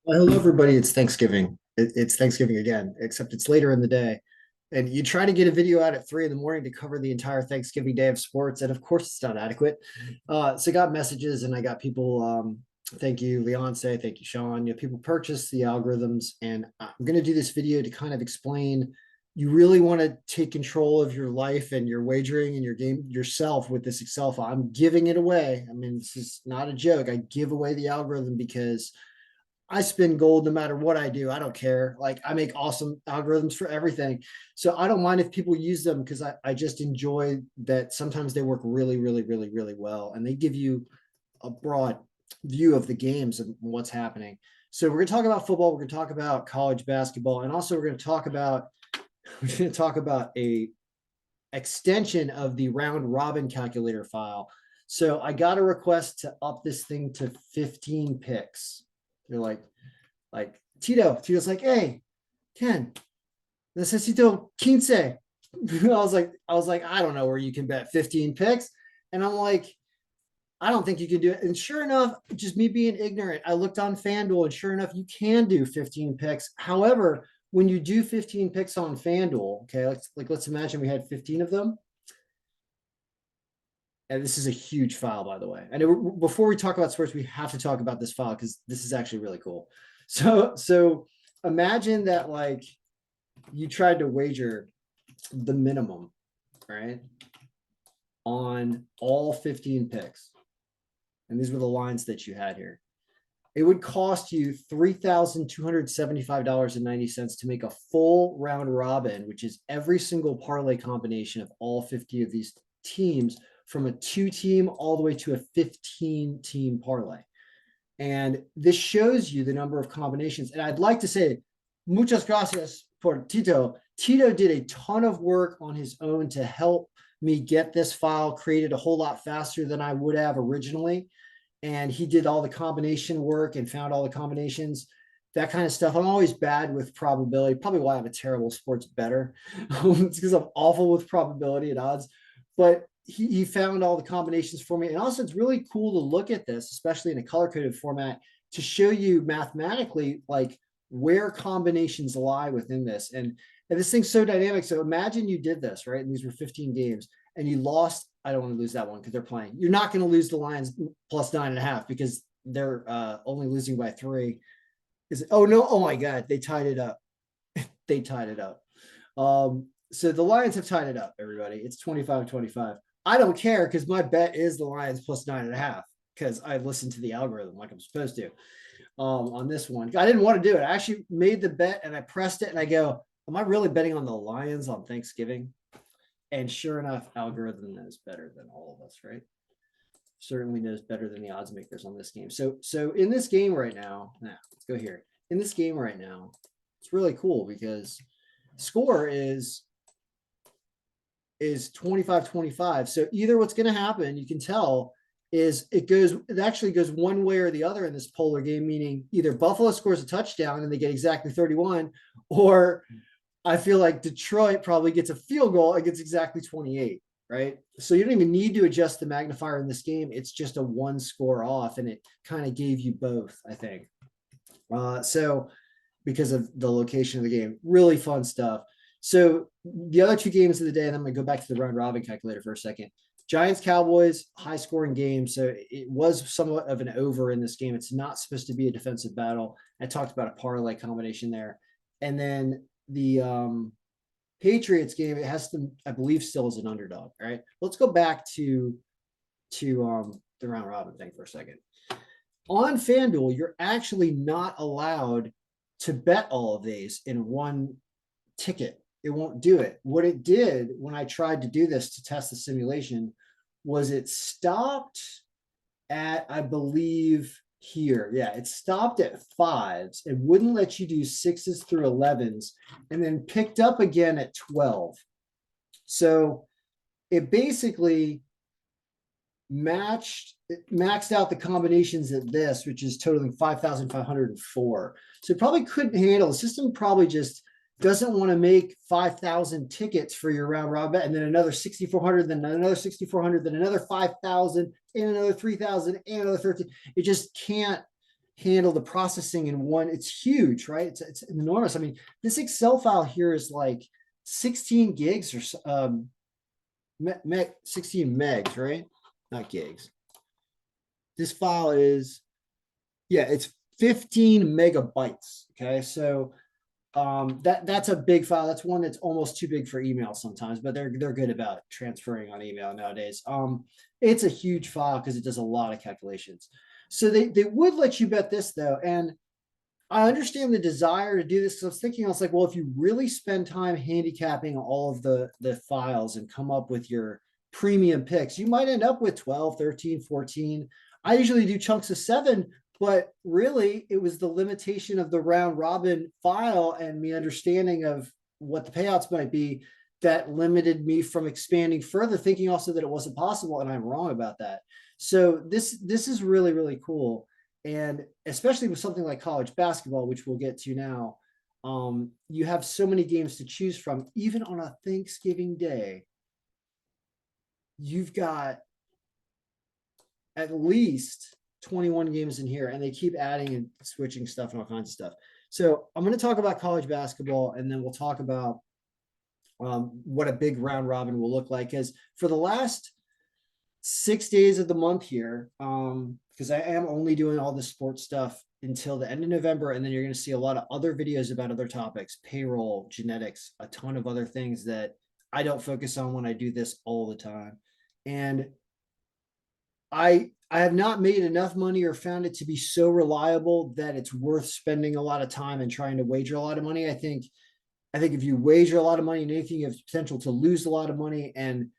Well, hello, everybody. It's Thanksgiving. It's Thanksgiving again, except it's later in the day. And you try to get a video out at 3 in the morning to cover the entire Thanksgiving day of sports. And of course, it's not adequate. So I got messages and I got people. Thank you, Leonce. Thank you, Sean. People purchase the algorithms. And I'm going to do this video to kind of explain you really want to take control of your life and your wagering and your game yourself with this Excel file. I'm giving it away. I mean, this is not a joke. I give away the algorithm because I spin gold no matter what I do. I don't care. Like I make awesome algorithms for everything. So I don't mind if people use them because I just enjoy that sometimes they work really, really, really, really well. And they give you a broad view of the games and what's happening. So we're going to talk about football. We're going to talk about college basketball. And also we're going to talk about a extension of the round robin calculator file. So I got a request to up this thing to 15 picks. They're like Tito's like, hey, Ken, necesito 15. I was like, I don't know where you can bet 15 picks. And I'm like, I don't think you can do it. And sure enough, just me being ignorant, I looked on FanDuel and sure enough, you can do 15 picks. However, when you do 15 picks on FanDuel, okay, let's imagine we had 15 of them. And this is a huge file, by the way. And before we talk about sports, we have to talk about this file because this is actually really cool. So imagine that like you tried to wager the minimum, right, on all 15 picks. And these were the lines that you had here. It would cost you $3,275.90 to make a full round robin, which is every single parlay combination of all 50 of these teams from a 2-team all the way to a 15-team parlay. And this shows you the number of combinations. And I'd like to say, muchas gracias for Tito. Tito did a ton of work on his own to help me get this file created a whole lot faster than I would have originally. And he did all the combination work and found all the combinations, that kind of stuff. I'm always bad with probability, probably why I'm a terrible sports bettor. It's because I'm awful with probability and odds. But he found all the combinations for me. And also, it's really cool to look at this, especially in a color coded format, to show you mathematically like where combinations lie within this. And this thing's so dynamic. So imagine you did this, right? And these were 15 games and you lost. I don't want to lose that one because they're playing. You're not going to lose the Lions plus 9.5 because they're only losing by 3. Oh no! Oh my God! They tied it up. They tied it up. So the Lions have tied it up. Everybody, it's 25-25. I don't care because my bet is the Lions plus 9.5 because I listened to the algorithm like I'm supposed to on this one. I didn't want to do it. I actually made the bet and I pressed it and I go, am I really betting on the Lions on Thanksgiving? And sure enough, algorithm knows better than all of us, right? Certainly knows better than the odds makers on this game. So in this game right now, let's go here. In this game right now, it's really cool because score is 25-25. So either what's going to happen, you can tell, is it actually goes one way or the other in this polar game, meaning either Buffalo scores a touchdown and they get exactly 31, or I feel like Detroit probably gets a field goal and gets exactly 28, right? So you don't even need to adjust the magnifier in this game. It's just a one score off, and it kind of gave you both, I think. So because of the location of the game, really fun stuff. So the other 2 games of the day, and I'm going to go back to the round robin calculator for a second. Giants Cowboys, high scoring game. So it was somewhat of an over in this game. It's not supposed to be a defensive battle. I talked about a parlay combination there. And then the Patriots game, it has to, I believe, still as an underdog. All right. Let's go back to the round robin thing for a second. On FanDuel, you're actually not allowed to bet all of these in one ticket. It won't do it. What it did when I tried to do this to test the simulation was it stopped at, I believe, here. Yeah, it stopped at 5s. It wouldn't let you do 6s through 11s and then picked up again at 12. So it basically maxed out the combinations at this, which is totaling 5,504. So it probably couldn't handle, the system probably just doesn't want to make 5,000 tickets for your round robin, and then another 6,400, then another 6,400, then another 5,000, and another 3,000, and another 13. It just can't handle the processing in one. It's huge, right? It's enormous. I mean, this Excel file here is like 16 gigs or 16 megs, right? Not gigs. This file is, yeah, it's 15 megabytes. Okay, so that's a big file. That's one that's almost too big for email sometimes, but they're good about transferring on email nowadays. It's a huge file because it does a lot of calculations. So they would let you bet this though, and I understand the desire to do this. Because I was thinking, I was like, well, if you really spend time handicapping all of the files and come up with your premium picks, you might end up with 12, 13, 14. I usually do chunks of 7, but really it was the limitation of the round robin file and me understanding of what the payouts might be that limited me from expanding further, thinking also that it wasn't possible. And I'm wrong about that. So this is really, really cool. And especially with something like college basketball, which we'll get to now, you have so many games to choose from. Even on a Thanksgiving day, you've got at least 21 games in here, and they keep adding and switching stuff and all kinds of stuff. So I'm going to talk about college basketball, and then we'll talk about what a big round robin will look like. Because for the last 6 days of the month here, because I am only doing all the sports stuff until the end of November, and then you're going to see a lot of other videos about other topics, payroll, genetics, a ton of other things that I don't focus on when I do this all the time. And I have not made enough money or found it to be so reliable that it's worth spending a lot of time and trying to wager a lot of money. I think if you wager a lot of money in anything, you have potential to lose a lot of money. And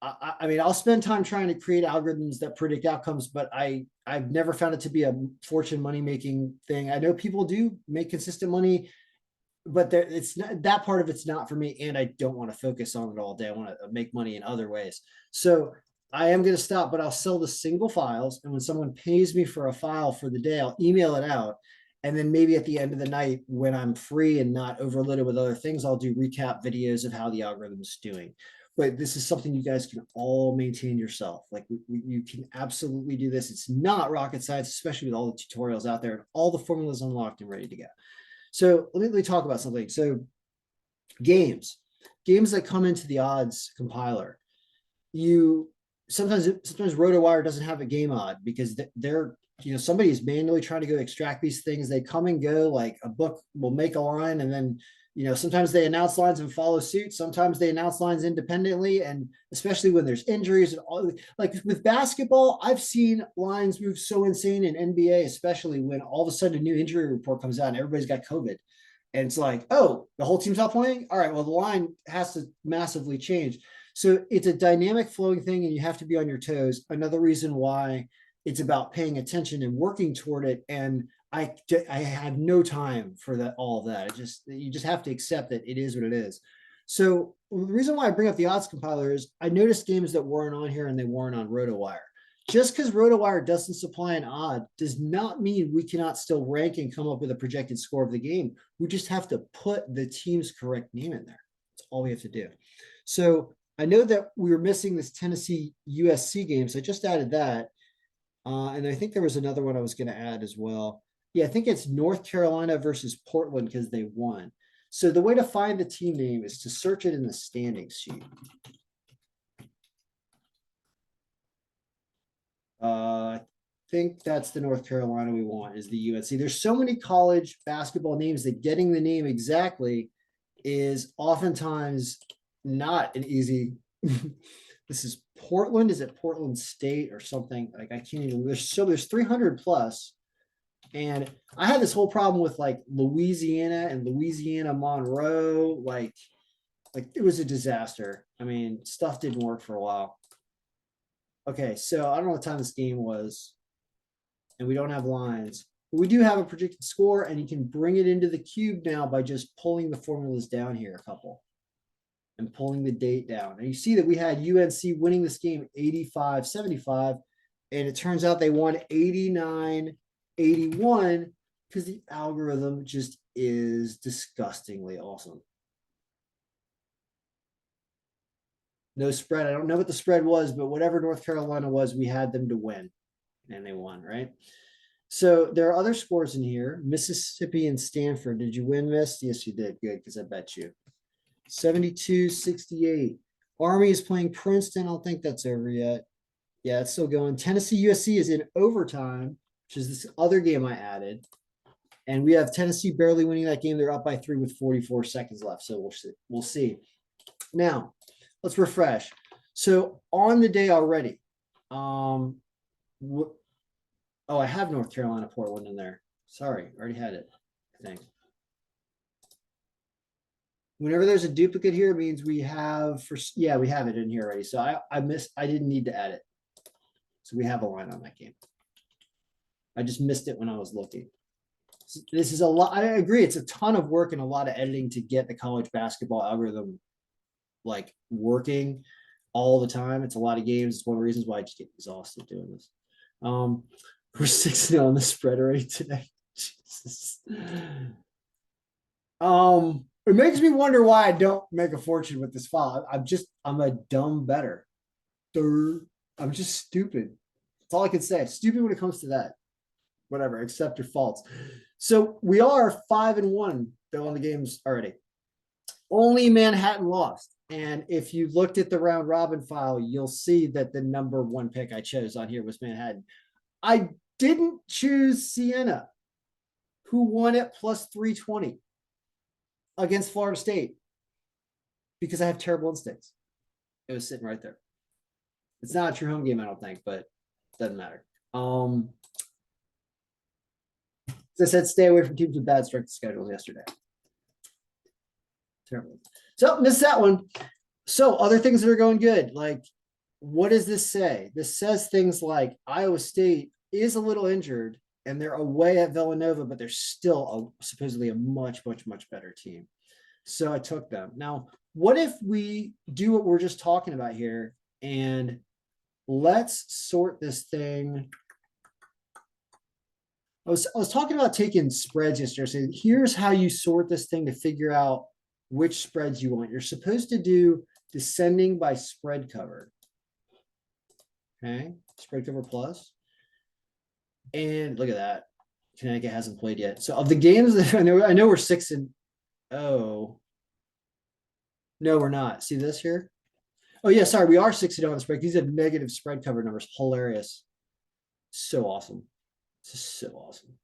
I mean, I'll spend time trying to create algorithms that predict outcomes, but I've never found it to be a fortune money making thing. I know people do make consistent money, but it's not, that part of it's not for me, and I don't want to focus on it all day. I want to make money in other ways. So I am going to stop, but I'll sell the single files, and when someone pays me for a file for the day, I'll email it out. And then maybe at the end of the night, when I'm free and not overloaded with other things, I'll do recap videos of how the algorithm is doing. But this is something you guys can all maintain yourself. Like you can absolutely do this. It's not rocket science, especially with all the tutorials out there and all the formulas unlocked and ready to go. So let me talk about something. So games that come into the odds compiler, you sometimes RotoWire doesn't have a game odd because they're somebody's manually trying to go extract these things. They come and go. Like a book will make a line, and then sometimes they announce lines and follow suit. Sometimes they announce lines independently, and especially when there's injuries and all. Like with basketball, I've seen lines move so insane in NBA, especially when all of a sudden a new injury report comes out and everybody's got COVID. And it's like, oh, the whole team's not playing? All right, well, the line has to massively change. So it's a dynamic flowing thing, and you have to be on your toes. Another reason why it's about paying attention and working toward it. And I have no time for that, all of that. You just have to accept that it is what it is. So the reason why I bring up the odds compiler is I noticed games that weren't on here and they weren't on RotoWire. Just because RotoWire doesn't supply an odd does not mean we cannot still rank and come up with a projected score of the game. We just have to put the team's correct name in there. That's all we have to do. So I know that we were missing this Tennessee USC game, so I just added that. And I think there was another one I was going to add as well. Yeah, I think it's North Carolina versus Portland because they won. So the way to find the team name is to search it in the standings sheet. I think that's the North Carolina we want is the UNC. There's so many college basketball names that getting the name exactly is oftentimes not an easy. This is Portland. Is it Portland State or something? Like I can't even. There's 300 plus, and I had this whole problem with like Louisiana and Louisiana Monroe. Like it was a disaster. I mean, stuff didn't work for a while. Okay, so I don't know what time this game was, and we don't have lines. But we do have a predicted score, and you can bring it into the cube now by just pulling the formulas down here a couple and pulling the date down. And you see that we had UNC winning this game 85-75, and it turns out they won 89-81 because the algorithm just is disgustingly awesome. No spread. I don't know what the spread was, but whatever North Carolina was, we had them to win, and they won, right? So there are other scores in here. Mississippi and Stanford. Did you win, Miss? Yes, you did. Good, because I bet you. 72-68. Army is playing Princeton. I don't think that's over yet. Yeah, it's still going. Tennessee USC is in overtime, which is this other game I added. And we have Tennessee barely winning that game. They're up by 3 with 44 seconds left. So we'll see. We'll see. Now, let's refresh. So on the day already, oh, I have North Carolina, Portland in there. Sorry, already had it, I think. Whenever there's a duplicate here, it means we have we have it in here already. So I didn't need to add it. So we have a line on that game. I just missed it when I was looking. This is a lot. I agree. It's a ton of work and a lot of editing to get the college basketball algorithm like working all the time. It's a lot of games. It's one of the reasons why I just get exhausted doing this. We're 6-0 on the spread already today. Jesus. It makes me wonder why I don't make a fortune with this file. I'm a dumb bettor. I'm just stupid. That's all I can say. Stupid when it comes to that. Whatever, accept your faults. So we are 5-1 though on the games already. Only Manhattan lost. And if you looked at the round robin file, you'll see that the number one pick I chose on here was Manhattan. I didn't choose Siena, who won at plus 320 against Florida State because I have terrible instincts. It was sitting right there. It's not a true home game, I don't think, but it doesn't matter. As I said, stay away from teams with bad strength schedules yesterday. Terrible. So missed that one. So other things that are going good, like what does this say? This says things like Iowa State is a little injured and they're away at Villanova, but they're still supposedly a much, much, much better team. So I took them. Now, what if we do what we're just talking about here and let's sort this thing. I was talking about taking spreads yesterday. So here's how you sort this thing to figure out which spreads you want. You're supposed to do descending by spread cover. Okay, spread cover plus. And look at that. Connecticut hasn't played yet. So of the games that I know we're 6-0. No, we're not. See this here? Oh yeah, sorry, we are 6-0 on the spread. These are negative spread cover numbers. Hilarious. So awesome. This is so awesome.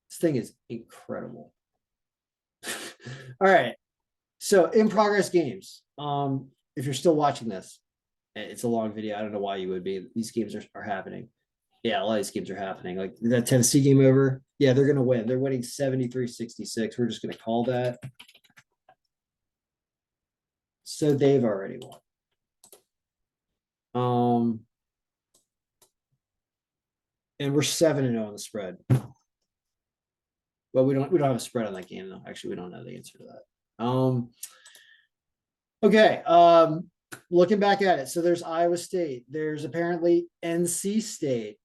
This thing is incredible. All right. So in progress games. If you're still watching this, it's a long video. I don't know why you would be. These games are happening. Yeah, a lot of these games are happening. Like that Tennessee game over. Yeah, they're going to win. They're winning 73-66. We're just going to call that. So they've already won. And we're 7-0 on the spread. Well, we don't have a spread on that game though. Actually, we don't know the answer to that. Okay. Looking back at it, so there's Iowa State. There's apparently NC State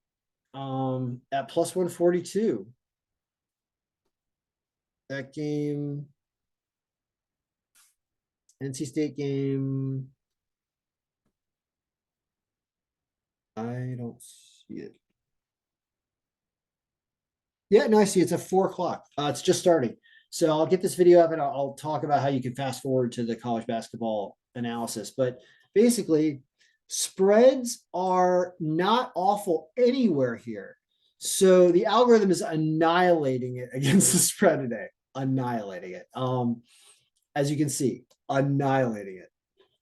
at plus 142. That game, NC State game. I don't see it. Yeah, no, I see. It's at 4:00. It's just starting. So I'll get this video up and I'll talk about how you can fast forward to the college basketball analysis. But basically, spreads are not awful anywhere here. So the algorithm is annihilating it against the spread today. Annihilating it. As you can see, annihilating it.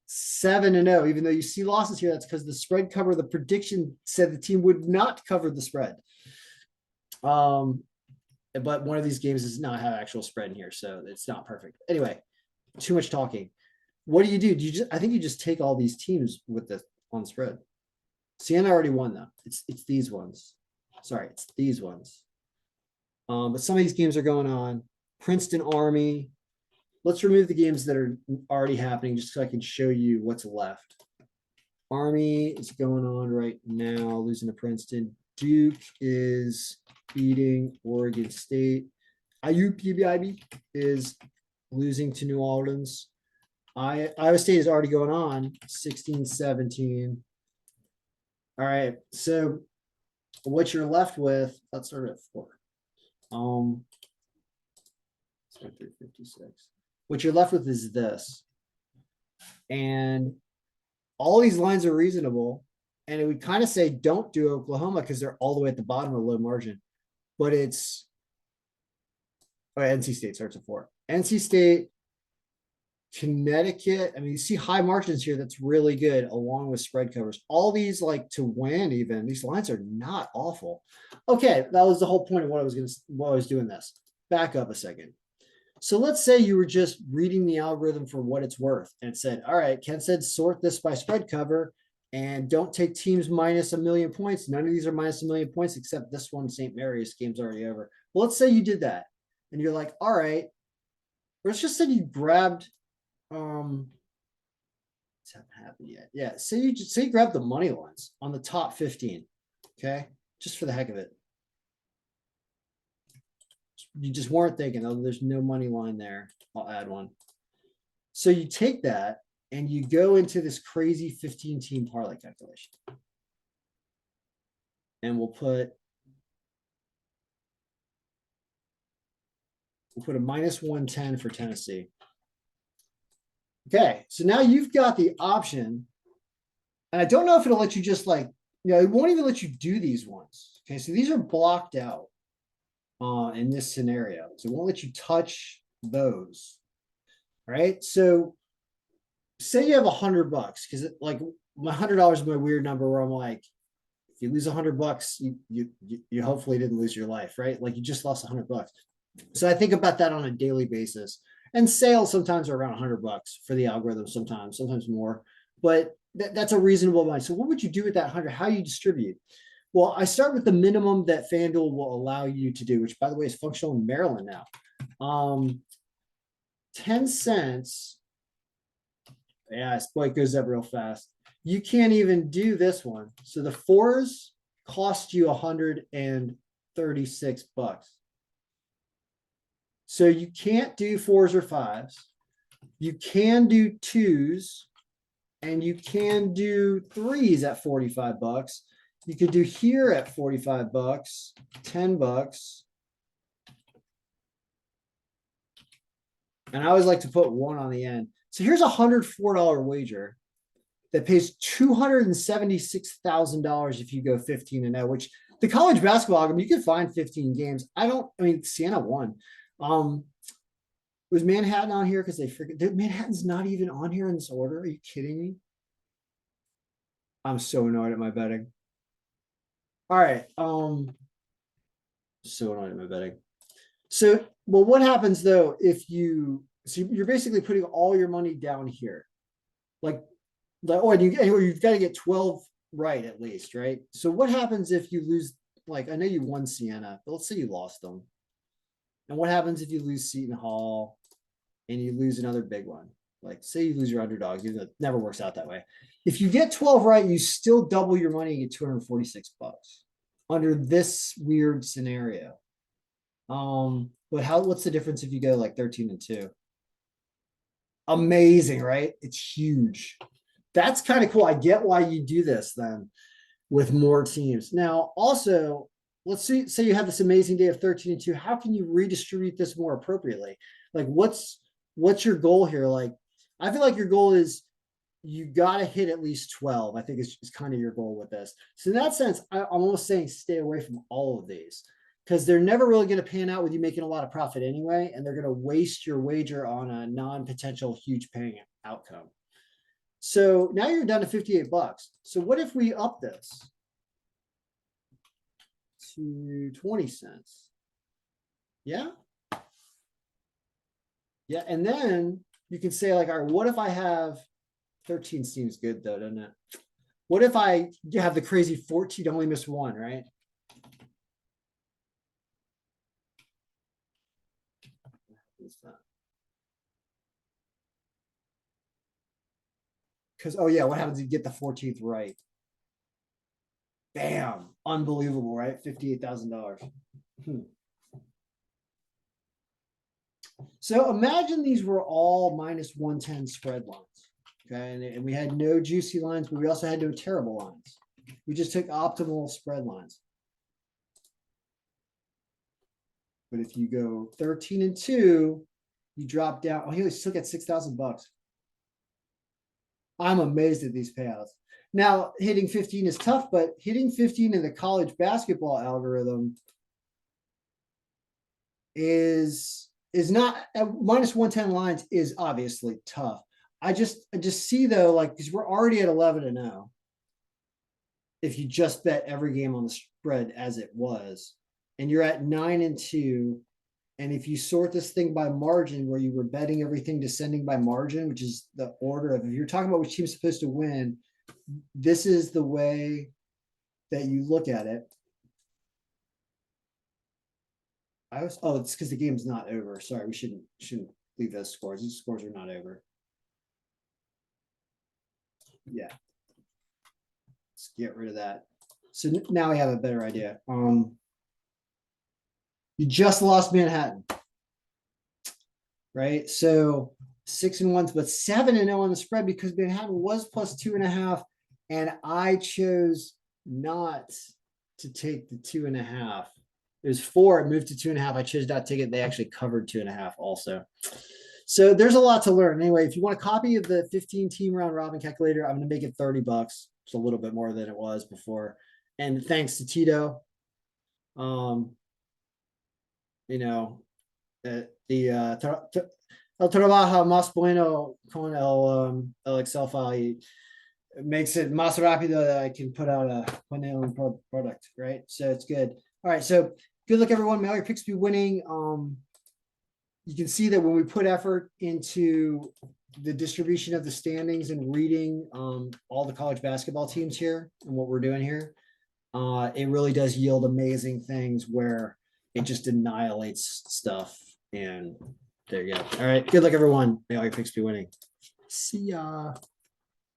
7-0, even though you see losses here, that's because the spread cover, the prediction said the team would not cover the spread. But one of these games does not have actual spread in here, so it's not perfect. Anyway, too much talking. What do? I think you just take all these teams with the on spread. Siena already won though. It's these ones. Sorry, it's these ones. But some of these games are going on. Princeton Army. Let's remove the games that are already happening just so I can show you what's left. Army is going on right now, losing to Princeton. Duke is beating Oregon State. IUPBIB is losing to New Orleans. Iowa State is already going on 16-17. All right. So what you're left with, let's start at 4. Start 356. What you're left with is this. And all these lines are reasonable. And it would kind of say don't do Oklahoma because they're all the way at the bottom of low margin. But it's NC State starts at 4. NC State, Connecticut. I mean, you see high margins here. That's really good, along with spread covers. All these, like, to win, even these lines are not awful. Okay, that was the whole point of what I was doing this. Back up a second. So let's say you were just reading the algorithm for what it's worth and said, all right, Ken said sort this by spread cover and don't take teams minus 1 million points. None of these are minus 1 million points except this one, St. Mary's. Game's already over. Well, let's say you did that and you're like, all right, let's just say you grabbed it's haven't happened yet. Yeah, say you grab the money lines on the top 15. Okay, just for the heck of it. You just weren't thinking, oh, there's no money line there. I'll add one. So you take that and you go into this crazy 15 team parlay calculation. And we'll put a minus 110 for Tennessee. Okay, so now you've got the option, and I don't know if it'll let you just it won't even let you do these ones. Okay, so these are blocked out in this scenario. So it won't let you touch those, right? So say you have $100 because like my $100 is my weird number where I'm like, if you lose $100, you hopefully didn't lose your life, right? Like you just lost $100. So I think about that on a daily basis. And sales sometimes are around $100 for the algorithm, sometimes more, but that's a reasonable amount. So what would you do with that 100? How do you distribute? Well, I start with the minimum that FanDuel will allow you to do, which by the way is functional in Maryland now. 10 cents. Yeah, boy, it goes up real fast. You can't even do this one. So the 4s cost you $136. So you can't do 4s or 5s. You can do 2s, and you can do 3s at $45. You could do here at $45, $10. And I always like to put 1 on the end. So here's a $104 wager that pays $276,000 if you go 15-0, which the college basketball algorithm, you can find 15 games. Siena won. Was Manhattan on here? Because they forget Manhattan's not even on here in this order. Are you kidding me? I'm so annoyed at my betting. All right. So annoyed at my betting. So, well, what happens though if you're basically putting all your money down here, or you've got to get 12 right at least, right? So what happens if you lose? Like I know you won Siena, but let's say you lost them. And what happens if you lose Seton Hall and you lose another big one? Like say you lose your underdogs, even though it never works out that way. If you get 12 right, you still double your money and get $246 under this weird scenario. But what's the difference if you go like 13-2? Amazing, right? It's huge. That's kind of cool. I get why you do this then with more teams. Now, also, let's say you have this amazing day of 13-2. How can you redistribute this more appropriately? Like, what's your goal here? Like, I feel like your goal is you got to hit at least 12. I think it's kind of your goal with this. So in that sense, I'm almost saying stay away from all of these because they're never really going to pan out with you making a lot of profit anyway, and they're going to waste your wager on a non-potential huge paying outcome. So now you're down to $58. So what if we up this to 20 cents? Yeah. Yeah. And then you can say like, all right, what if I have 13 seems good though, doesn't it? What if I have the crazy 14, only miss 1, right? Because, oh yeah, what happens if you get the 14th right? Bam. Unbelievable, right? $58,000. So imagine these were all minus 110 spread lines. Okay, and we had no juicy lines, but we also had no terrible lines. We just took optimal spread lines. But if you go 13-2, you drop down. Oh, he still gets $6,000. I'm amazed at these payouts. Now, hitting 15 is tough, but hitting 15 in the college basketball algorithm is not minus 110 lines is obviously tough. I just see though, like, because we're already at 11-0. If you just bet every game on the spread as it was, and you're at 9-2, and if you sort this thing by margin, where you were betting everything descending by margin, which is the order of, if you're talking about which team's supposed to win, this is the way that you look at it. It's because the game's not over. Sorry, we shouldn't leave those scores. These scores are not over. Yeah. Let's get rid of that. So now we have a better idea. You just lost Manhattan, right? So 6-1, but 7-0 on the spread because Manhattan was plus 2.5, and I chose not to take the 2.5. It was 4, it moved to 2.5. I chose not to take it. They actually covered 2.5 also. So there's a lot to learn. Anyway, if you want a copy of the 15 team round robin calculator, I'm going to make it $30. It's a little bit more than it was before. And thanks to Tito. El trabaja más bueno con el Excel file. It makes it más rápido that I can put out a product, right? So it's good. All right, so good luck, everyone. May all your picks be winning. You can see that when we put effort into the distribution of the standings and reading all the college basketball teams here and what we're doing here, it really does yield amazing things where it just annihilates stuff. And there you go. All right, good luck, everyone. May all your picks be winning. See ya.